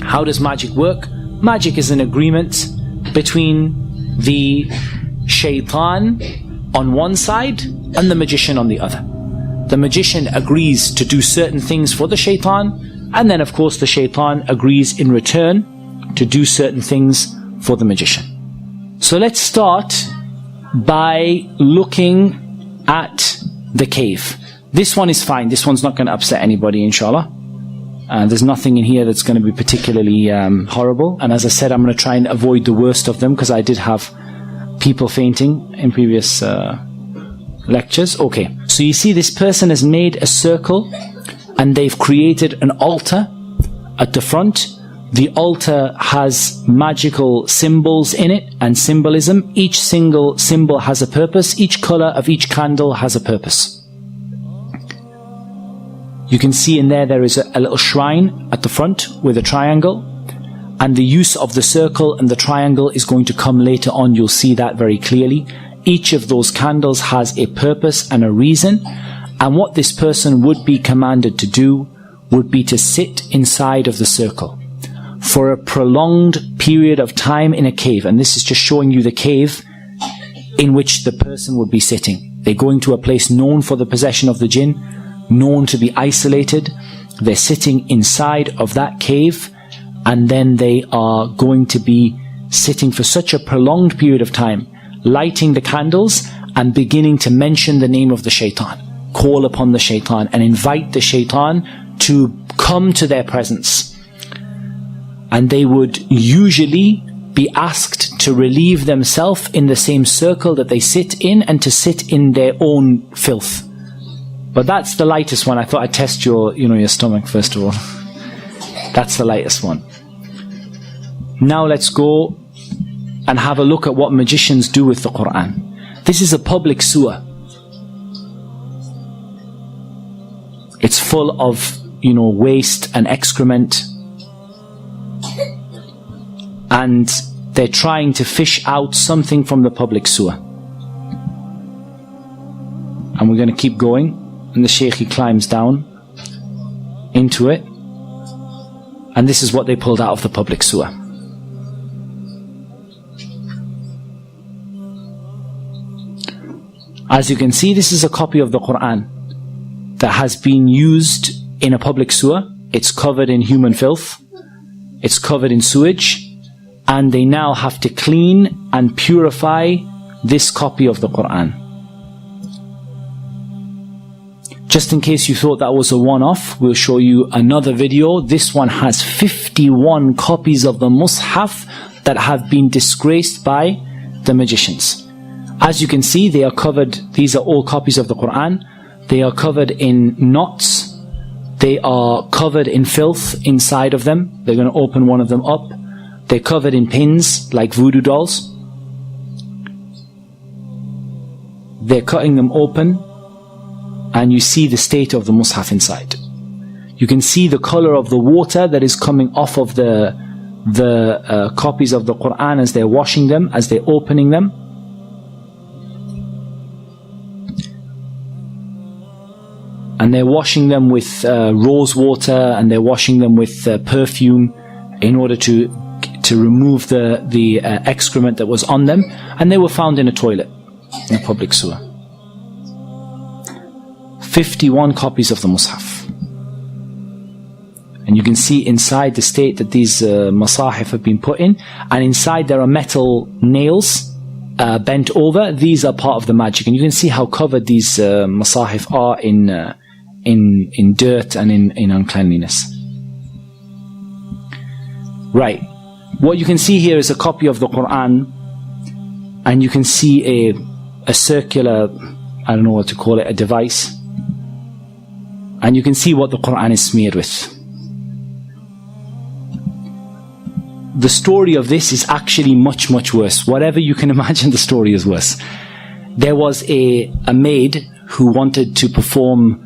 How does magic work? Magic is an agreement between the shaitan on one side and the magician on the other. The magician agrees to do certain things for the shaitan, and then of course the shaitan agrees in return to do certain things for the magician. So let's start by looking at the cave. This one is fine. This one's not going to upset anybody, inshallah. There's nothing in here that's going to be particularly horrible. And as I said, I'm going to try and avoid the worst of them, because I did have people fainting in previous lectures. Okay, so you see this person has made a circle and they've created an altar at the front. The altar has magical symbols in it and symbolism. Each single symbol has a purpose. Each color of each candle has a purpose. You can see in there is a little shrine at the front with a triangle, and the use of the circle and the triangle is going to come later on. You'll see that very clearly. Each of those candles has a purpose and a reason, and what this person would be commanded to do would be to sit inside of the circle for a prolonged period of time in a cave. And this is just showing you the cave in which the person would be sitting. They're going to a place known for the possession of the jinn, known to be isolated. They're sitting inside of that cave, and then they are going to be sitting for such a prolonged period of time, lighting the candles and beginning to mention the name of the shaitan, call upon the shaitan and invite the shaitan to come to their presence. And they would usually be asked to relieve themselves in the same circle that they sit in, and to sit in their own filth. But that's the lightest one. I thought I'd test your stomach first of all. That's the lightest one. Now let's go and have a look at what magicians do with the Quran. This is a public sewer. It's full of, waste and excrement. And they're trying to fish out something from the public sewer. And we're going to keep going. And the Shaykh, he climbs down into it. And this is what they pulled out of the public sewer. As you can see, this is a copy of the Quran that has been used in a public sewer. It's covered in human filth. It's covered in sewage. And they now have to clean and purify this copy of the Quran. Just in case you thought that was a one-off, we'll show you another video. This one has 51 copies of the Mus'haf that have been disgraced by the magicians. As you can see, they are covered, these are all copies of the Quran. They are covered in knots. They are covered in filth inside of them. They're going to open one of them up. They're covered in pins like voodoo dolls. They're cutting them open, and you see the state of the Mus'haf inside. You can see the color of the water that is coming off of the copies of the Quran as they're washing them, as they're opening them. And they're washing them with rose water, and they're washing them with perfume in order to remove the excrement that was on them. And they were found in a toilet, in a public sewer. 51 copies of the Mus'haf. And you can see inside the state that these masahif have been put in. And inside there are metal nails bent over. These are part of the magic. And you can see how covered these masahif are in dirt and in uncleanliness. Right. What you can see here is a copy of the Quran, and you can see a circular, I don't know what to call it, a device, and you can see what the Quran is smeared with. The story of this is actually much, much worse. Whatever you can imagine, the story is worse. There was a maid who wanted to perform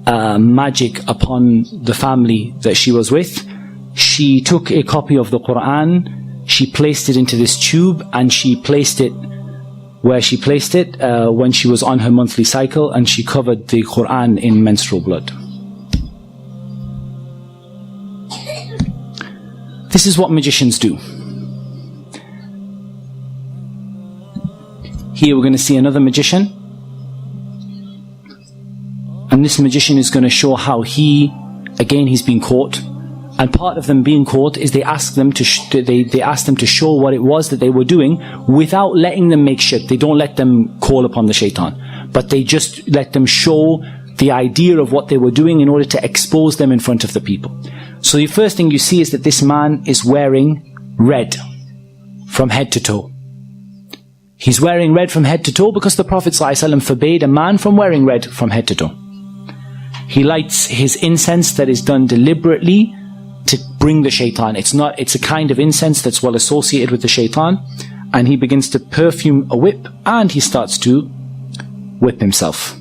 magic upon the family that she was with. She took a copy of the Quran, she placed it into this tube, and she placed it where she placed it when she was on her monthly cycle, and she covered the Quran in menstrual blood. This is what magicians do. Here we're going to see another magician. And this magician is going to show how he's been caught. And part of them being caught is they ask them to they ask them to show what it was that they were doing without letting them make shirk. They don't let them call upon the shaitan, but they just let them show the idea of what they were doing in order to expose them in front of the people. So the first thing you see is that this man is wearing red from head to toe. He's wearing red from head to toe because the Prophet ﷺ forbade a man from wearing red from head to toe. He lights his incense that is done deliberately to bring the shaitan. It's a kind of incense that's well associated with the shaitan. And he begins to perfume a whip and he starts to whip himself.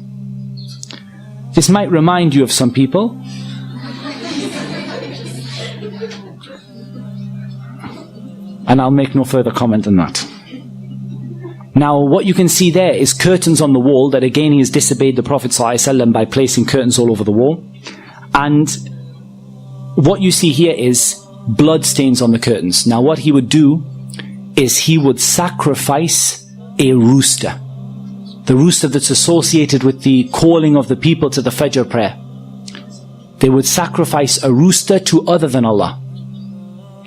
This might remind you of some people. And I'll make no further comment on that. Now, what you can see there is curtains on the wall that again he has disobeyed the Prophet ﷺ by placing curtains all over the wall. And what you see here is blood stains on the curtains. Now, what he would do is he would sacrifice a rooster. The rooster that's associated with the calling of the people to the Fajr prayer. They would sacrifice a rooster to other than Allah.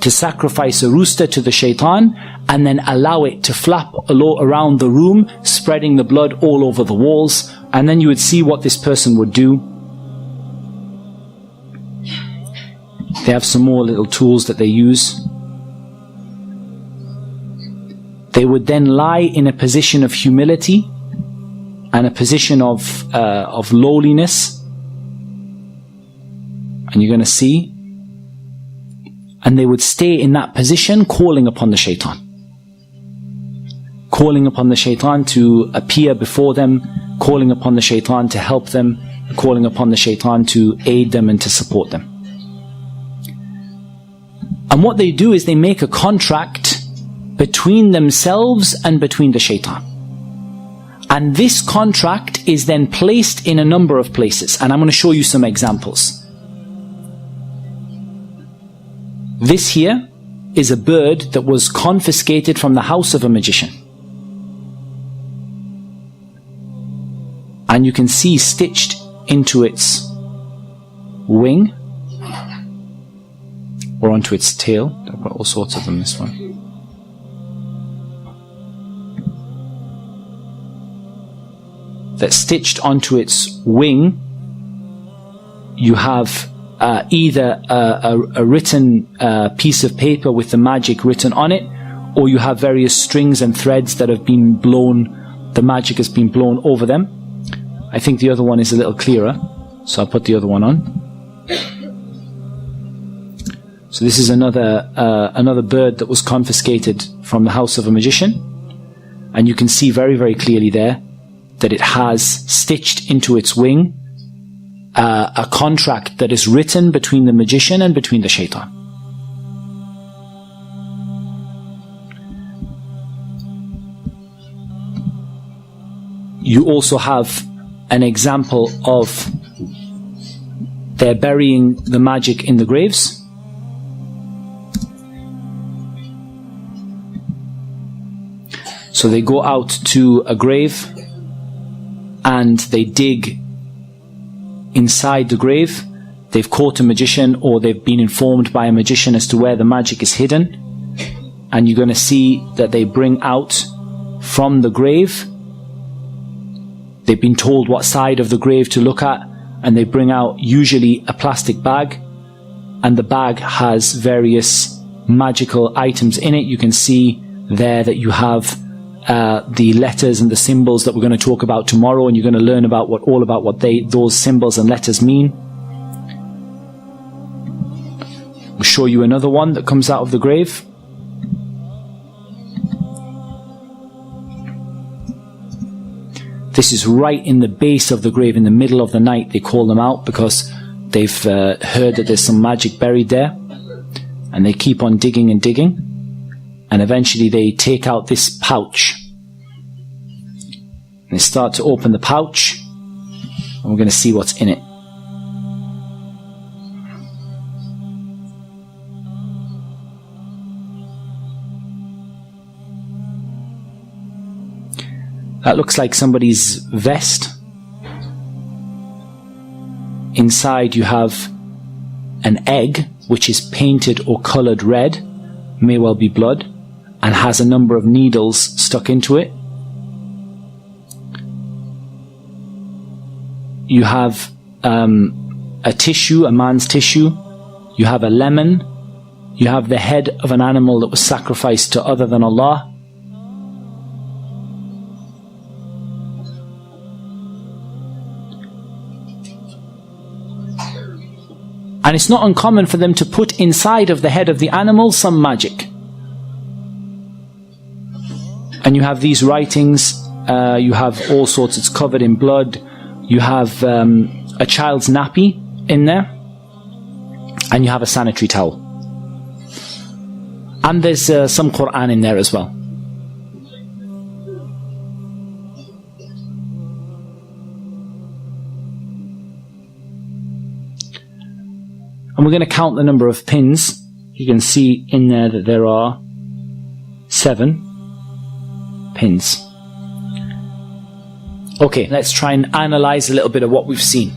To sacrifice a rooster to the shaitan and then allow it to flap around the room, spreading the blood all over the walls. And then you would see what this person would do. They have some more little tools that they use. They would then lie in a position of humility and a position of lowliness. And you're going to see. And they would stay in that position calling upon the shaitan. Calling upon the shaitan to appear before them, calling upon the shaitan to help them, calling upon the shaitan to aid them and to support them. And what they do is they make a contract between themselves and between the shaitan. And this contract is then placed in a number of places. And I'm going to show you some examples. This here is a bird that was confiscated from the house of a magician. And you can see stitched into its wing or onto its tail. I've got all sorts of them, this one. That's stitched onto its wing. You have either a written piece of paper with the magic written on it, or you have various strings and threads that have been blown, the magic has been blown over them. I think the other one is a little clearer, so I'll put the other one on. So this is another bird that was confiscated from the house of a magician, and you can see very, very clearly there that it has stitched into its wing a contract that is written between the magician and between the shaitan. You also have an example of they're burying the magic in the graves. So they go out to a grave and they dig inside the grave. They've caught a magician, or they've been informed by a magician as to where the magic is hidden. And you're going to see that they bring out from the grave, they've been told what side of the grave to look at, and they bring out usually a plastic bag, and the bag has various magical items in it. You can see there that you have the letters and the symbols that we're going to talk about tomorrow, and you're going to learn about what those symbols and letters mean. We'll show you another one that comes out of the grave. This is right in the base of the grave, in the middle of the night. They call them out because they've heard that there's some magic buried there, and they keep on digging and digging. And eventually they take out this pouch. And they start to open the pouch. And we're going to see what's in it. That looks like somebody's vest. Inside you have an egg which is painted or coloured red, may well be blood, and has a number of needles stuck into it. You have a tissue, a man's tissue. You have a lemon. You have the head of an animal that was sacrificed to other than Allah. And it's not uncommon for them to put inside of the head of the animal some magic. And you have these writings, you have all sorts, it's covered in blood. You have a child's nappy in there. And you have a sanitary towel. And there's some Quran in there as well. And we're going to count the number of pins. You can see in there that there are 7 pins. Okay, let's try and analyze a little bit of what we've seen.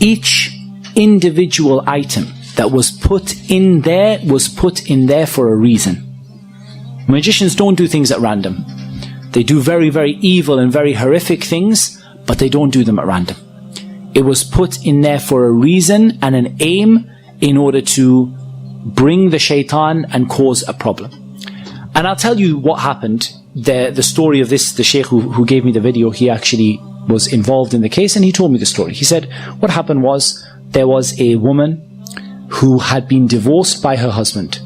Each individual item that was put in there for a reason. Magicians don't do things at random. They do very, very evil and very horrific things, but they don't do them at random. It was put in there for a reason and an aim in order to bring the shaitan and cause a problem. And I'll tell you what happened. The story of this, the sheikh who gave me the video, he actually was involved in the case and he told me the story. He said what happened was there was a woman who had been divorced by her husband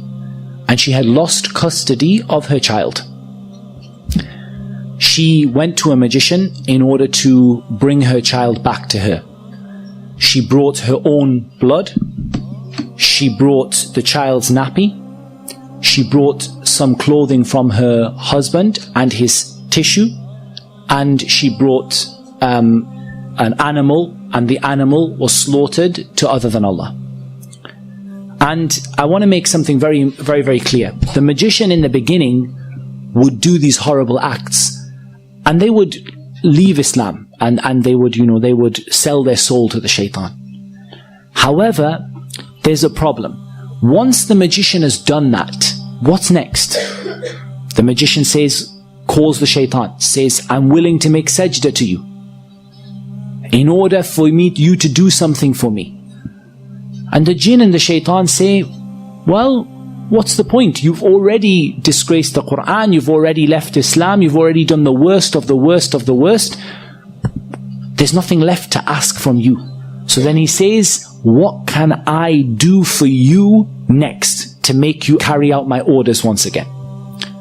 and she had lost custody of her child. She went to a magician in order to bring her child back to her. She brought her own blood. She brought the child's nappy. She brought some clothing from her husband and his tissue. And she brought an animal, and the animal was slaughtered to other than Allah. And I want to make something very, very, very clear. The magician in the beginning would do these horrible acts, and they would leave Islam, and they would, they would sell their soul to the shaitan. However, there's a problem. Once the magician has done that, what's next? The magician calls the shaitan, says, I'm willing to make sajda to you in order for you to do something for me. And the jinn and the shaitan say, well, what's the point? You've already disgraced the Quran, you've already left Islam, you've already done the worst of the worst of the worst. There's nothing left to ask from you. So then he says, what can I do for you next to make you carry out my orders once again?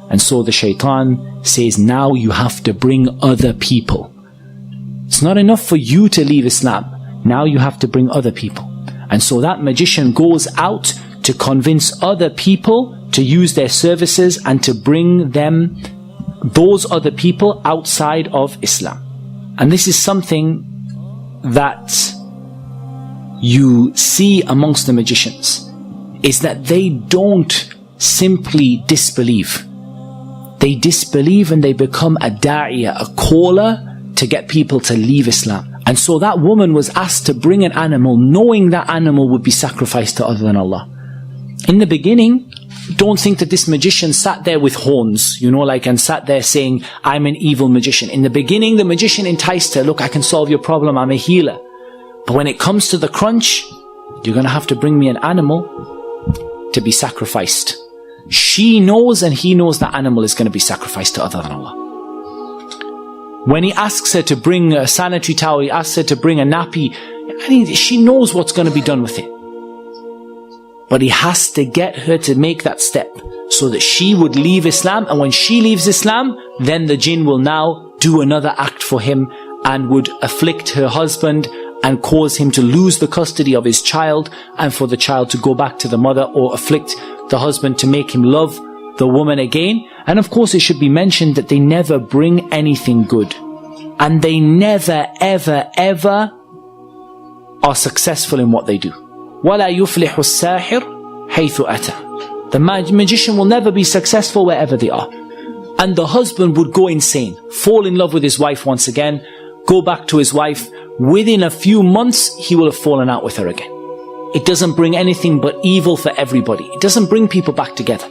And so the shaitan says, now you have to bring other people. It's not enough for you to leave Islam. Now you have to bring other people. And so that magician goes out to convince other people to use their services and to bring them, those other people, outside of Islam. And this is something that you see amongst the magicians, is that they don't simply disbelieve. They disbelieve and they become a da'iyah, a caller to get people to leave Islam. And so that woman was asked to bring an animal, knowing that animal would be sacrificed to other than Allah. In the beginning, don't think that this magician sat there with horns, and sat there saying, I'm an evil magician. In the beginning, the magician enticed her, look, I can solve your problem, I'm a healer. But when it comes to the crunch, you're going to have to bring me an animal to be sacrificed. She knows and he knows that animal is going to be sacrificed to other than Allah. When he asks her to bring a sanitary towel, he asks her to bring a nappy, she knows what's going to be done with it. But he has to get her to make that step so that she would leave Islam. And when she leaves Islam, then the jinn will now do another act for him and would afflict her husband and cause him to lose the custody of his child, and for the child to go back to the mother, or afflict the husband to make him love the woman again. And of course it should be mentioned that they never bring anything good. And they never, ever, ever are successful in what they do. وَلَا يُفْلِحُ السَّاحِرُ حَيْثُ أَتَى. The magician will never be successful wherever they are. And the husband would go insane, fall in love with his wife once again, go back to his wife. Within a few months, he will have fallen out with her again. It doesn't bring anything but evil for everybody. It doesn't bring people back together.